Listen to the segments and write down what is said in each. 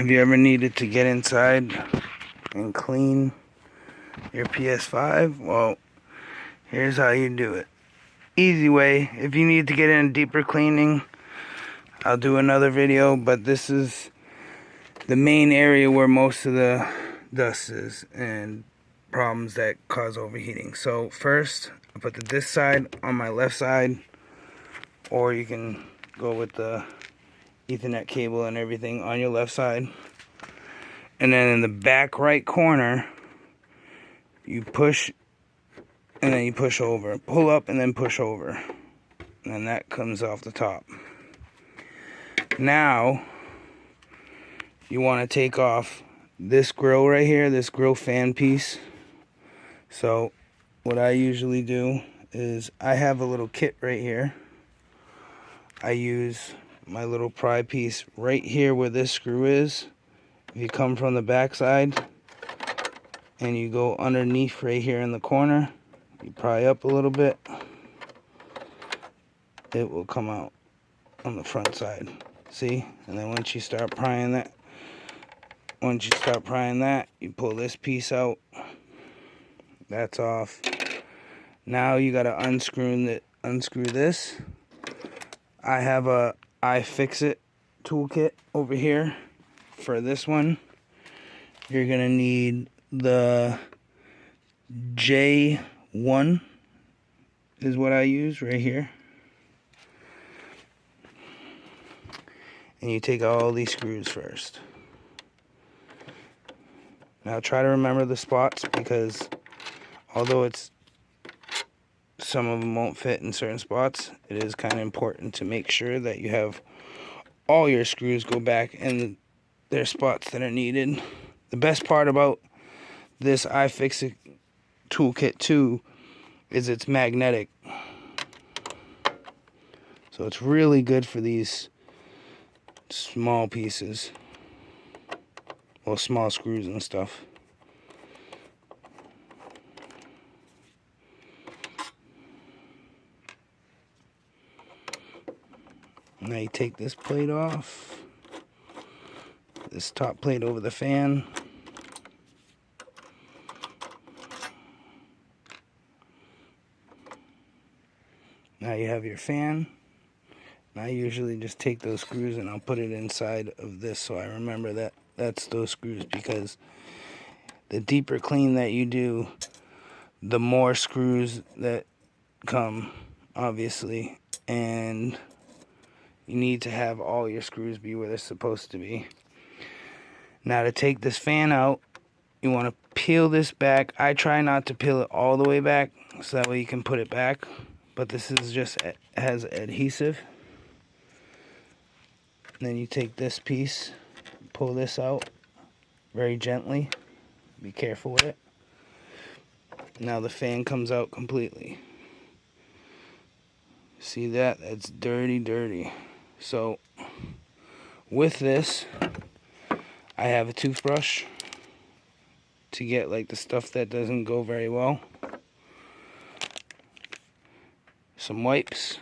Have you ever needed to get inside and clean your PS5? Well, here's how you do it. Easy way. If you need to get in deeper cleaning, I'll do another video, but this is the main area where most of the dust is and problems that cause overheating. So first, I put the disk side on my left side, or you can go with the Ethernet cable and everything on your left side. And then in the back right corner, you push and then you push over. Pull up and then push over. And then that comes off the top. Now, you want to take off this grill right here, this grill fan piece. So, what I usually do is I have a little kit right here. I use my little pry piece right here where this screw is. If you come from the back side and you go underneath right here in the corner, you pry up a little bit, it will come out on the front side. See? And then once you start prying that, you pull this piece out. That's off. Now you gotta unscrew this. I have a iFixit toolkit over here. For this one, you're gonna need the J1 is what I use right here. And you take all these screws first. Now try to remember the spots, because although some of them won't fit in certain spots, it is kind of important to make sure that you have all your screws go back in their spots that are needed. The best part about this iFixit toolkit too is it's magnetic. So it's really good for these small pieces. Well, small screws and stuff. Now you take this plate off. This top plate over the fan. Now you have your fan. I usually just take those screws and I'll put it inside of this so I remember that that's those screws, because the deeper clean that you do, the more screws that come, obviously, and you need to have all your screws be where they're supposed to be. Now to take this fan out, you want to peel this back. I try not to peel it all the way back, so that way you can put it back, but this is just has adhesive. And then you take this piece, pull this out very gently. Be careful with it. Now the fan comes out completely. See that? That's dirty, dirty. So with this, I have a toothbrush to get like the stuff that doesn't go very well. Some wipes.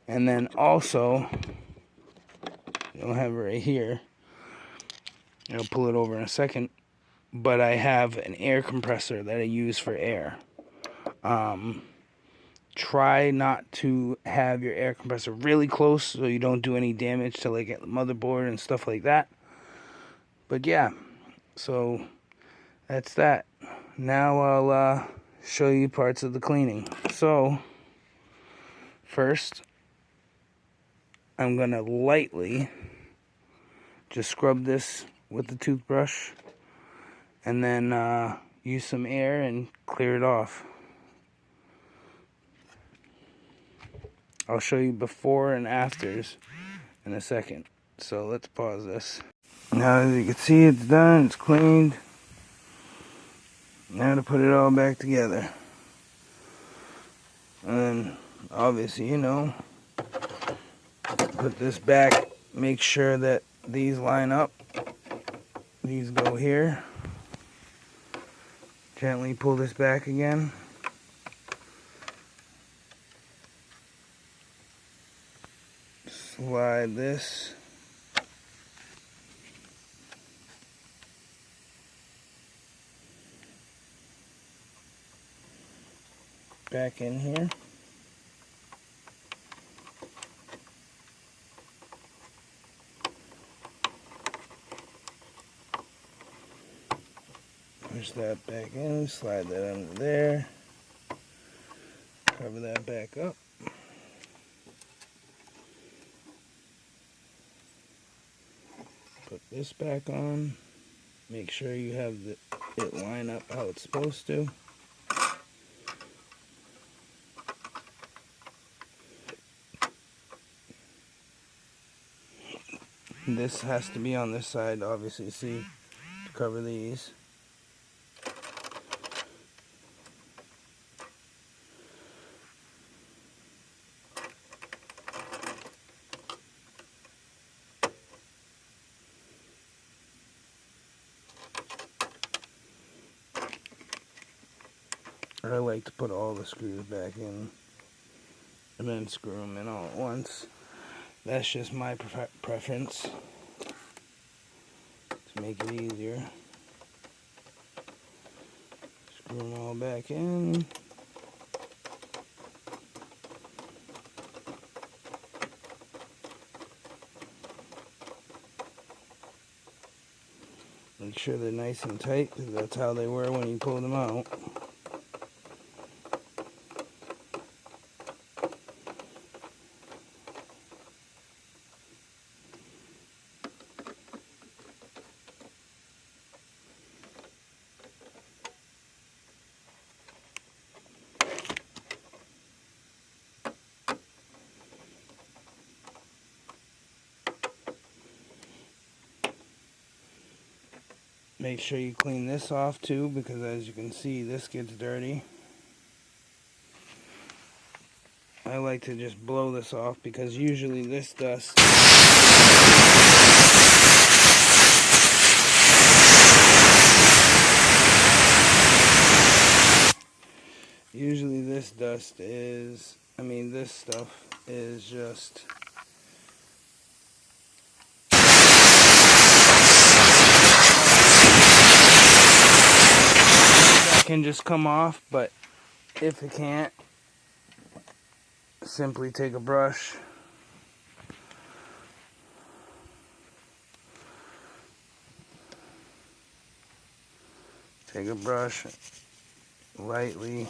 And then also, you'll have it right here. I'll pull it over in a second. But I have an air compressor that I use for air. Try not to have your air compressor really close so you don't do any damage to like the motherboard and stuff like that. But yeah, so that's that. Now I'll show you parts of the cleaning. So first, I'm gonna lightly just scrub this with the toothbrush, and then use some air and clear it off. I'll show you before and afters in a second. So let's pause this. Now as you can see, it's done, it's cleaned. Now to put it all back together. And then obviously, you know, put this back, make sure that these line up. These go here. Gently pull this back again. Slide this back in here. Push that back in, slide that under there, cover that back up. Put this back on. Make sure you have it line up how it's supposed to. This has to be on this side, obviously, see, to cover these. I like to put all the screws back in and then screw them in all at once. That's just my preference to make it easier. Screw them all back in. Make sure they're nice and tight, because that's how they were when you pull them out. Make sure you clean this off too, because as you can see, this gets dirty. I like to just blow this off, because usually this dust this stuff is just can just come off, but if it can't, simply take a brush, lightly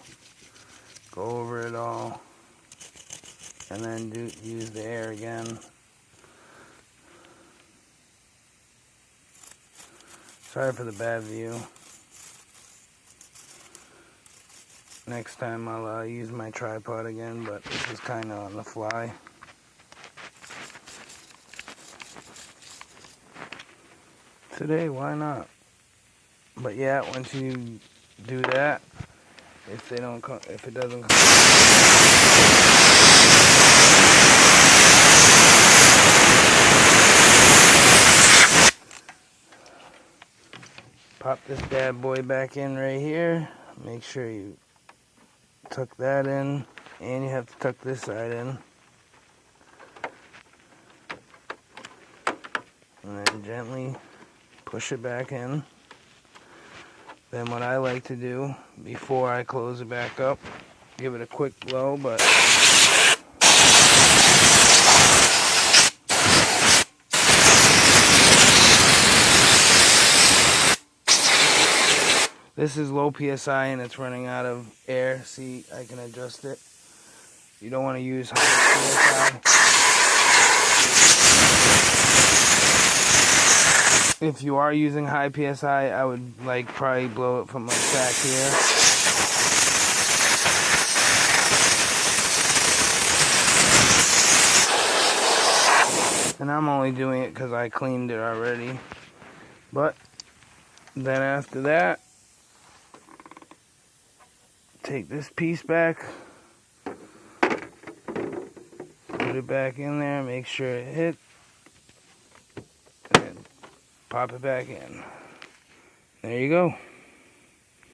go over it all, and then use the air again. Sorry for the bad view. Next time I'll use my tripod again, but this is kind of on the fly. Today, why not? But yeah, once you do that, if it doesn't come, pop this bad boy back in right here. Make sure you tuck that in, and you have to tuck this side in, and then gently push it back in. Then what I like to do before I close it back up, give it a quick blow, but this is low PSI and it's running out of air. See, I can adjust it. You don't want to use high PSI. If you are using high PSI, I would probably blow it from back here. And I'm only doing it because I cleaned it already. But then after that, take this piece back, put it back in there, make sure it hits, and then pop it back in. There you go.